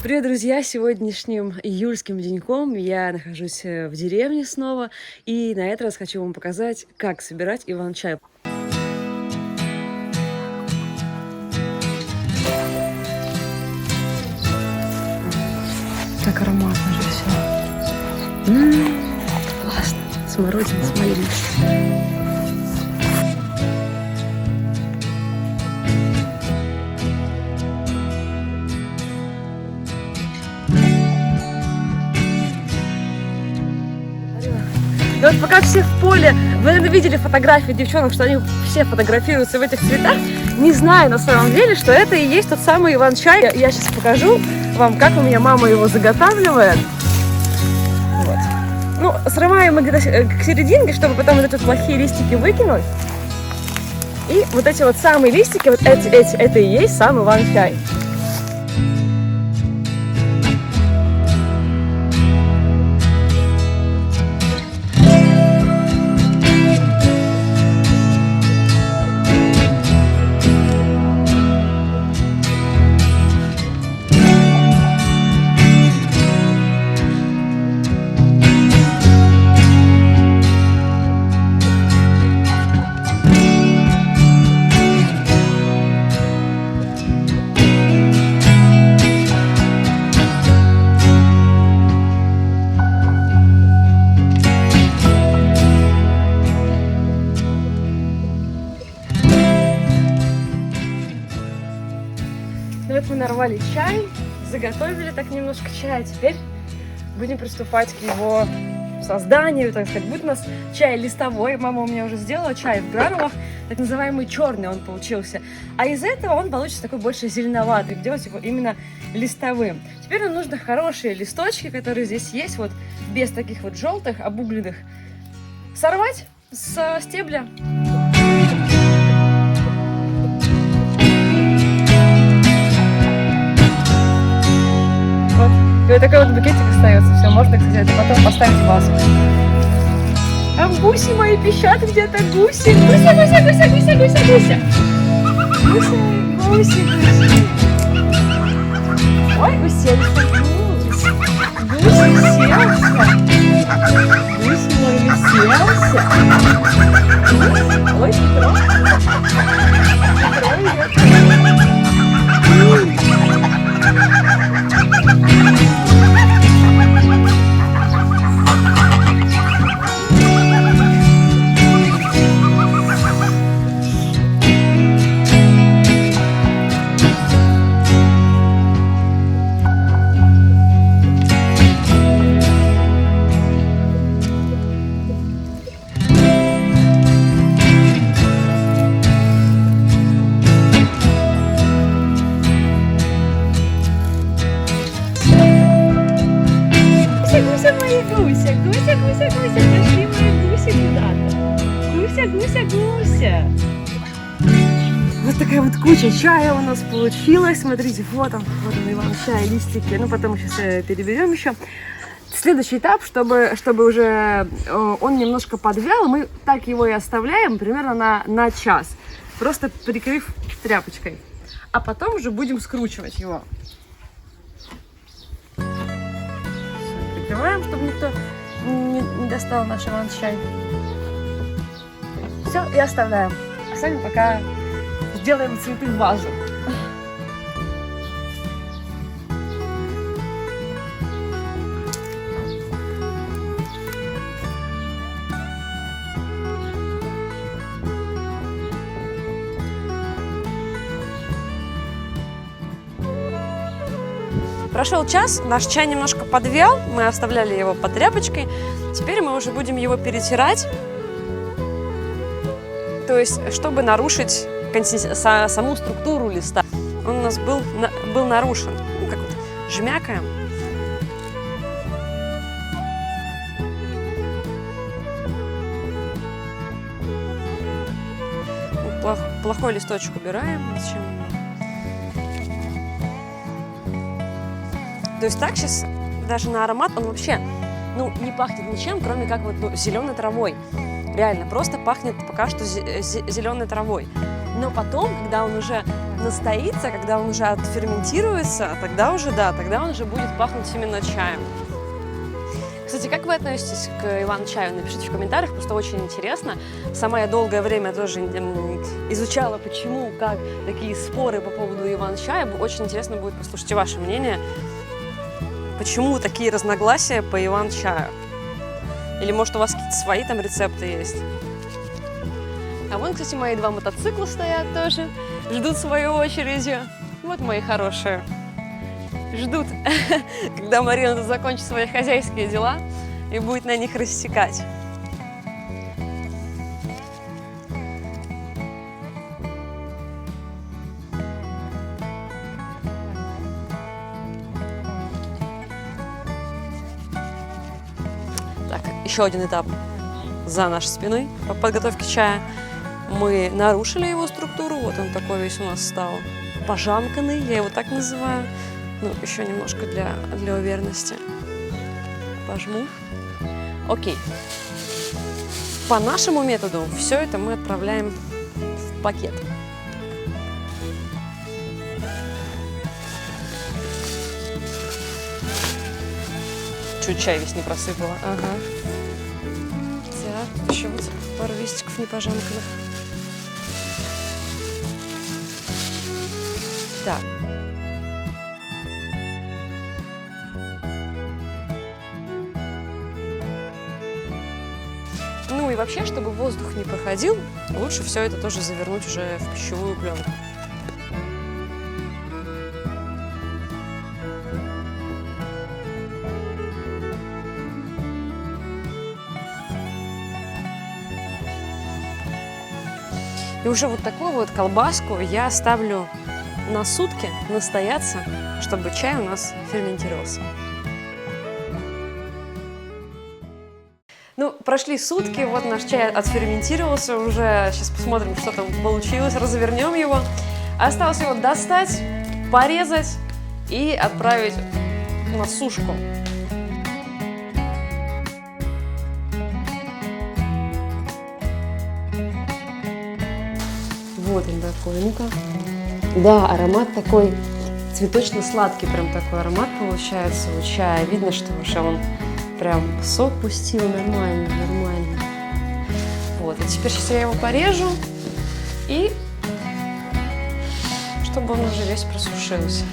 Привет, друзья! Сегодняшним июльским деньком я нахожусь в деревне снова, и на этот раз хочу вам показать, как собирать иван-чай. Так ароматно же все. Классно. Смородина с малиной. Но вот пока все в поле, вы, наверное, видели фотографии девчонок, что они все фотографируются в этих цветах. Не знаю на самом деле, что это и есть тот самый иван-чай. Я сейчас покажу вам, как у меня мама его заготавливает. Вот. Ну, срываем мы где-то к серединке, чтобы потом вот эти плохие листики выкинуть. И вот эти вот самые листики, вот эти, это и есть сам иван-чай. Вот мы нарвали чай, заготовили так немножко чая. Теперь будем приступать к его созданию, так сказать. Будет у нас чай листовой. Мама у меня уже сделала чай в гранулах, так называемый черный он получился. А из этого он получится такой больше зеленоватый. Делать его именно листовым. Теперь нам нужны хорошие листочки, которые здесь есть, вот без таких вот желтых, обугленных. Сорвать с стебля. И вот такой вот букетик остается. Все, можно, кстати, это потом поставить в вазу. А гуси мои пищат где-то, гуси. Гуся, гуся, гуся, гуся, гуся, гуся. Гуси, гуси, гуси. Ой, гуселька, гусь. Гусь уселся. Гусь мой уселся. Ой, Петро. Гуся мои, гуся, гуся, гуся, гуся, пошли мои гуси куда-то. Гуся, гуся, гуся. Вот такая вот куча чая у нас получилась. Смотрите, вот он иван-чай, листики. Ну, потом мы сейчас переберем еще. Следующий этап, чтобы уже он немножко подвял, мы так его и оставляем примерно на час. Просто прикрыв тряпочкой. А потом уже будем скручивать его. Прикрываем, чтобы никто не достал наш иван-чай. Все, и оставляем. А сами пока сделаем цветы в вазу. Прошел час, наш чай немножко подвял, мы оставляли его под тряпочкой. Теперь мы уже будем его перетирать, то есть, чтобы нарушить саму структуру листа. Он у нас был нарушен. Ну, как вот жмякаем. Плохой листочек убираем. Зачем? То есть так сейчас даже на аромат он вообще не пахнет ничем, кроме как вот зеленой травой. Реально, просто пахнет пока что зеленой травой. Но потом, когда он уже настоится, когда он уже отферментируется, тогда уже, да, тогда он уже будет пахнуть именно чаем. Кстати, как вы относитесь к Иван-чаю? Напишите в комментариях, просто очень интересно. Сама я долгое время тоже изучала, почему, как, такие споры по поводу Иван-чая. Очень интересно будет послушать ваше мнение. Почему такие разногласия по Иван-чаю? Или, может, у вас какие-то свои там рецепты есть? А вон, кстати, мои 2 мотоцикла стоят тоже, ждут свою очередь. Вот мои хорошие. Ждут, когда Марина закончит свои хозяйские дела и будет на них рассекать. Так, еще один этап за нашей спиной по подготовке чая. Мы нарушили его структуру, вот он такой весь у нас стал пожамканный, я его так называю. Ну, еще немножко для уверенности пожму. Окей. По нашему методу все это мы отправляем в пакет. Чуть чай весь не просыпала. Ага. Так, еще вот пару листиков непожамканных. Так. Ну и вообще, чтобы воздух не проходил, лучше все это тоже завернуть уже в пищевую пленку. И уже вот такую вот колбаску я ставлю на сутки настояться, чтобы чай у нас ферментировался. Ну, прошли сутки, вот наш чай отферментировался уже. Сейчас посмотрим, что там получилось, развернем его. Осталось его достать, порезать и отправить на сушку. Вот он такой, ну-ка. Да, аромат такой цветочно-сладкий, прям такой аромат получается у чая. Видно, что уже он прям сок пустил, нормально, нормально. Вот, и теперь сейчас я его порежу, и чтобы он уже весь просушился.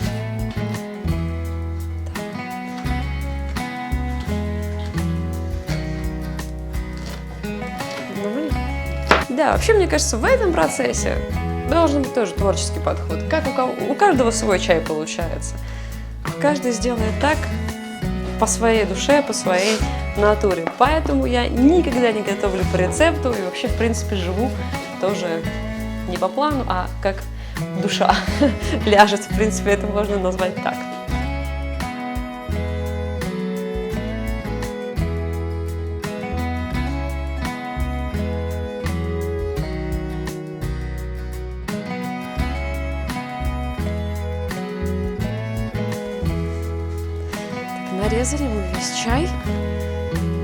Да, вообще, мне кажется, в этом процессе должен быть тоже творческий подход. Как у каждого свой чай получается. Каждый сделает так, по своей душе, по своей натуре. Поэтому я никогда не готовлю по рецепту и вообще, в принципе, живу тоже не по плану, а как душа ляжет. В принципе, это можно назвать так. Нарезали мы весь чай.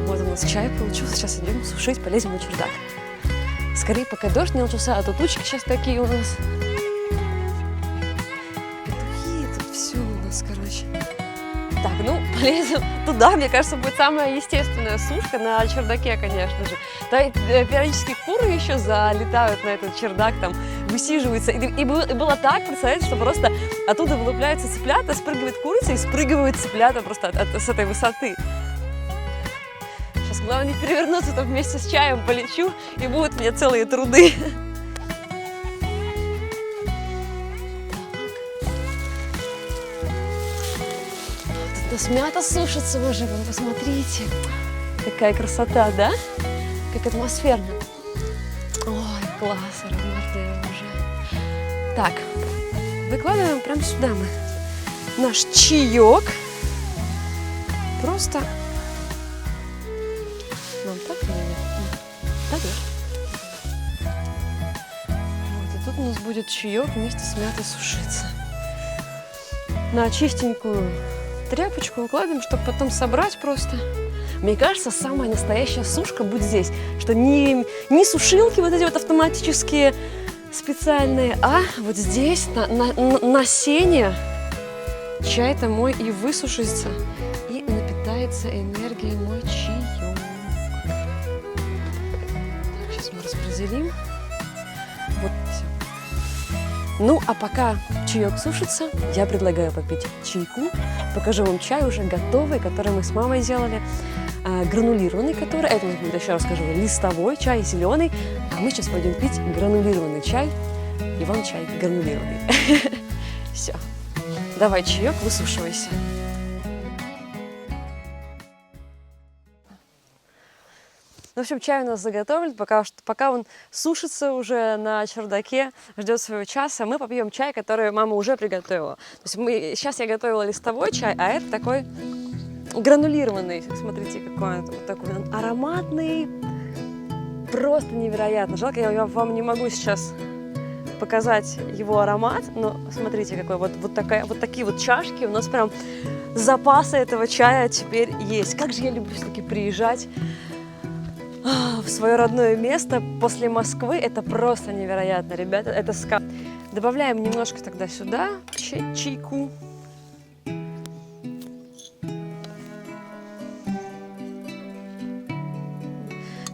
Вот у нас чай получился. Сейчас идем сушить, полезем на чердак. Скорее, пока дождь не начался, а то тучки сейчас такие у нас. Петухи, тут все у нас, короче. Так, ну, полезем туда. Мне кажется, будет самая естественная сушка на чердаке, конечно же. Да, периодически куры еще залетают на этот чердак, там, высиживаются. И было так, представляете, что просто оттуда вылупляются цыплята, спрыгивает курица и спрыгивают цыплята просто с этой высоты. Сейчас главное не перевернуться, то вместе с чаем полечу, и будут мне целые труды. Тут у нас мята сушится уже, вы посмотрите. Какая красота, да? Как атмосферно. Ой, класс, ароматная уже. Так, выкладываем прямо сюда мы наш чаек. Просто нам так или нет? Так, да? Вот, и тут у нас будет чаек вместе с мятой сушиться. На чистенькую тряпочку укладываем, чтобы потом собрать просто. Мне кажется, самая настоящая сушка будет здесь, что не сушилки вот эти вот автоматические специальные, а вот здесь на сене чай-то мой и высушится, и напитается энергией мой чаек. Так, сейчас мы распределим. Вот. Ну, а пока чаек сушится, я предлагаю попить чайку. Покажу вам чай уже готовый, который мы с мамой делали. Гранулированный, который, это у нас будет, еще расскажу, листовой чай, зеленый. А мы сейчас пойдем пить гранулированный чай. Иван чай гранулированный. Все. Давай чаек, высушивайся. В общем, чай у нас заготовлен, пока он сушится уже на чердаке, ждет своего часа, мы попьем чай, который мама уже приготовила. То есть сейчас я готовила листовой чай, а это такой гранулированный. Смотрите, какой он вот такой он ароматный, просто невероятно. Жалко, я вам не могу сейчас показать его аромат, но смотрите, какой вот такие вот чашки, у нас прям запасы этого чая теперь есть. Как же я люблю все-таки приезжать в свое родное место после Москвы, это просто невероятно, ребята, это сказка. Добавляем немножко тогда сюда чайку.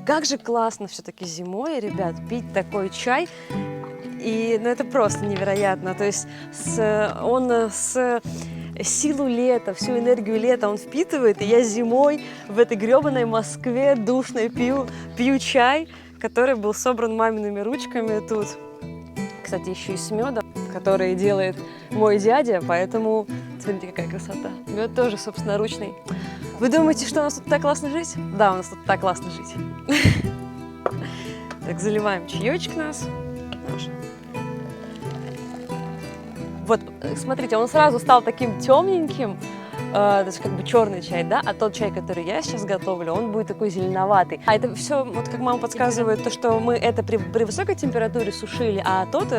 Как же классно все-таки зимой, ребят, пить такой чай. И это просто невероятно. То есть он с силу лета, всю энергию лета он впитывает. И я зимой в этой гребаной Москве душной пью чай, который был собран мамиными ручками тут. Кстати, еще и с медом, который делает мой дядя. Поэтому смотрите, какая красота. Мед тоже собственноручный. Вы думаете, что у нас тут так классно жить? Да, у нас тут так классно жить. Так, заливаем чаечек наш. Вот, смотрите, он сразу стал таким темненьким, то есть как бы черный чай, да, а тот чай, который я сейчас готовлю, он будет такой зеленоватый. А это все, вот как мама подсказывает, то, что мы это при высокой температуре сушили, а тот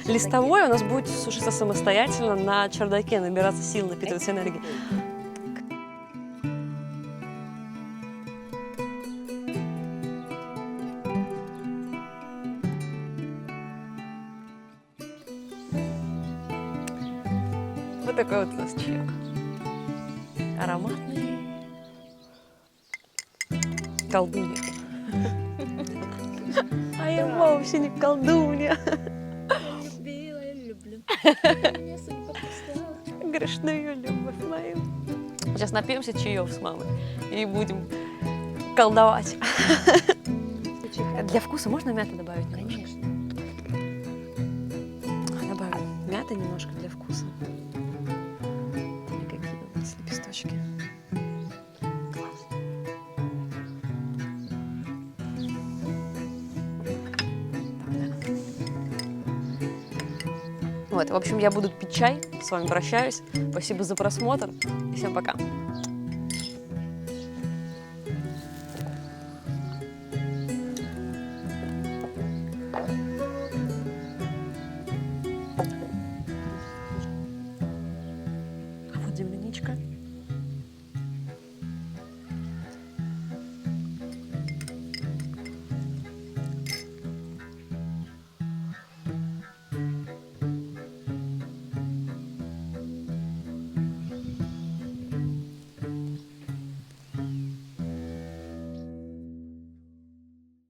листовой у нас будет сушиться самостоятельно на чердаке, набираться сил, напитываться энергией. Вот такой вот у нас чаек. Ароматный. Колдунья. А я вовсе не колдунья. Грешную любовь мою. Сейчас напьемся чаев с мамой и будем колдовать. Для вкуса можно мяты добавить немножко? Конечно. Добавим мяты немножко для вкуса. Какие у нас лепесточки. Класс. Вот, в общем, я буду пить чай. С вами прощаюсь. Спасибо за просмотр. И всем пока.